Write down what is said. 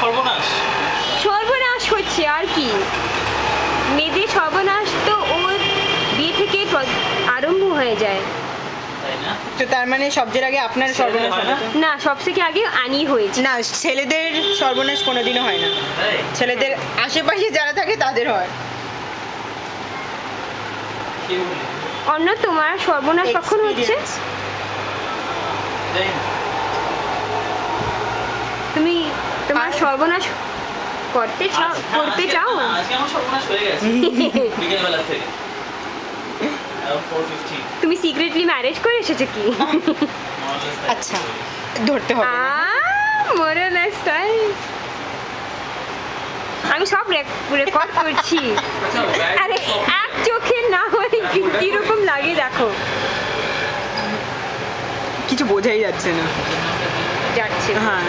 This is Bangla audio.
সর্বনাশ সর্বনাশ হচ্ছে আর কি, মেয়েদের সর্বনাশ তো ওর বিয়ে থেকে আরম্ভ হয়ে যায়। তো তার মানে সবচেয়ে আগে আপনার সর্বনাশ হয় না? না, সবথেকে আগে আনি হয়েছে। না, ছেলেদের সর্বনাশ কোনোদিনও হয় না, ছেলেদের আশেপাশে যারা থাকে তাদের হয়। অন্য তোমার সর্বনাশ কখন হচ্ছে? তুমি তোমার সর্বনাশ করতে চাও? আজকে আমার সর্বনাশ হয়ে গেছে বিকেলবেলা থেকে। তুমি সিক্রেটলি ম্যারেজ করে এসেছো কি? আচ্ছা, ধরতে হবে না। মোরালেস টাইম। আমি সব রেকর্ড করছি। আরে এক চোখে না হলে কিরকম লাগে দেখো। কিছু বোঝাই যাচ্ছে না। যাচ্ছে। হ্যাঁ।